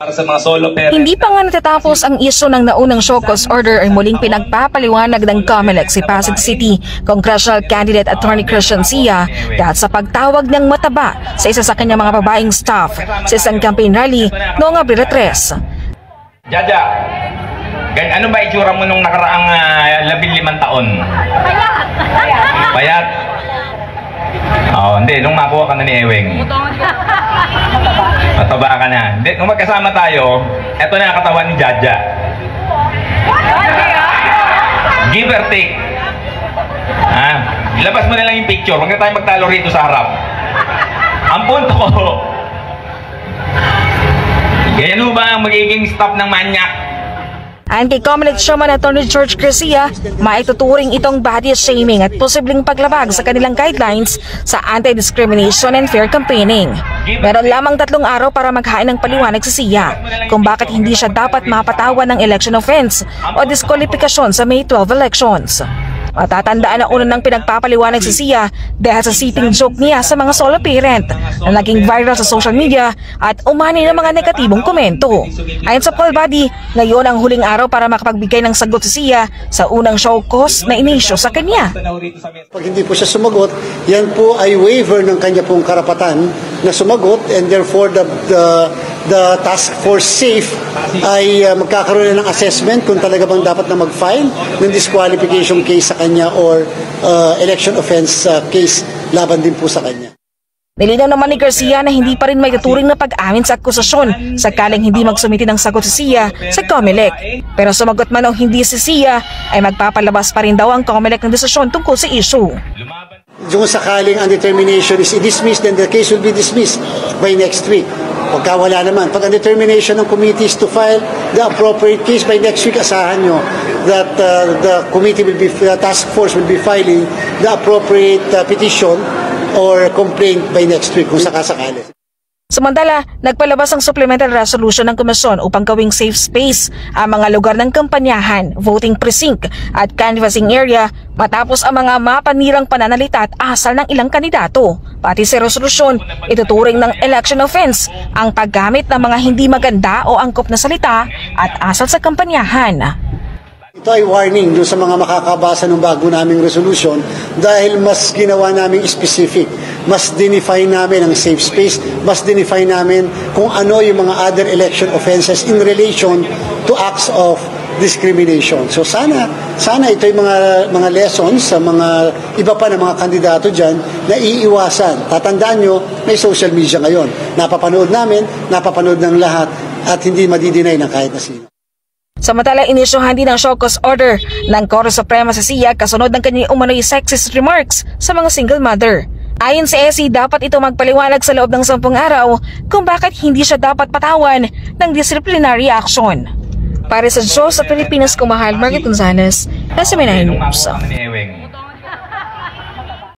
Para sa mga solo parents. Hindi pa nga natatapos ang isyu ng naunang show cause order ay muling pinagpapaliwanag ng COMELEC si Pasig City Congressional Candidate Attorney Christian Sia dahil sa pagtawag ng mataba sa isa sa kanyang mga babaeng staff sa isang campaign rally noong Abril 3. Jaja, ano ba itsura mo nung nakaraang 15 taon? Payat. Oh, hindi, nung makuha ka na ni Ewing. Mataba ka na. Hindi, nung magkasama tayo, eto na ang katawan ni Jaja. Give or take. Ilabas mo na lang yung picture. Huwag na tayo magtalo rito sa harap. Ang punto ko, ganyan ba ang magiging stop ng manyak? Ayon kay COMELEC Chairman Attorney George Garcia, maituturing itong body shaming at posibleng paglabag sa kanilang guidelines sa anti-discrimination and fair campaigning. Meron lamang 3 araw para maghain ng paliwanag sa Sia kung bakit hindi siya dapat mapatawan ng election offense o diskwalifikasyon sa May 12 elections. Matatandaan na una ng pinagpapaliwanag si Sia dahil sa sitting joke niya sa mga solo parent na naging viral sa social media at umani ng mga negatibong komento. Ayon sa poll body, ngayon ang huling araw para makapagbigay ng sagot si Sia sa unang show cause na inisyo sa kanya. Pag hindi po siya sumagot, yan po ay waiver ng kanya pong karapatan na sumagot, and therefore the task force SAFE ay magkakaroon ng assessment kung talaga bang dapat na mag-file ng disqualification case sa kanya or election offense case laban din po sa kanya. Nilinaw naman ni Garcia na hindi pa rin may tuturing na pag-amin sa akusasyon sakaling hindi magsumiti ng sagot si Sia sa COMELEC. Pero sumagot man o hindi si Sia ay magpapalabas pa rin daw ang COMELEC ng desisyon tungkol sa issue. Kung sakaling ang determination is i-dismiss, then the case will be dismissed by next week. Pagka wala naman, pag ang determination ng committee is to file the appropriate case by next week, asahan nyo that the committee will be, the task force will be filing the appropriate petition or complaint by next week kung sakasakali. Samantala, nagpalabas ang supplemental resolution ng komisyon upang gawing safe space ang mga lugar ng kampanyahan, voting precinct at canvassing area matapos ang mga mapanirang pananalita at asal ng ilang kandidato. Pati sa resolusyon, ituturing ng election offense ang paggamit ng mga hindi maganda o angkop na salita at asal sa kampanyahan. Ito ay warning doon sa mga makakabasa ng bago naming resolution dahil mas ginawa naming specific, mas dinefine namin ang safe space, mas dinefine namin kung ano yung mga other election offenses in relation to acts of discrimination. So sana ito yung mga lessons sa mga iba pa na mga kandidato dyan na iiwasan. Tatandaan nyo, may social media ngayon. Napapanood namin, napapanood ng lahat at hindi madidinay ng kahit na sino. Samantala, inisyuhan din ng show cause order ng Korte Suprema sa Sia kasunod ng kanyang umano'y sexist remarks sa mga single mother. Ayon sa SC, dapat ito magpaliwanag sa loob ng 10 araw kung bakit hindi siya dapat patawan ng disciplinary action. Para sa Diyos sa Pilipinas, kumahal Margaret Gonzalez, SMNI News.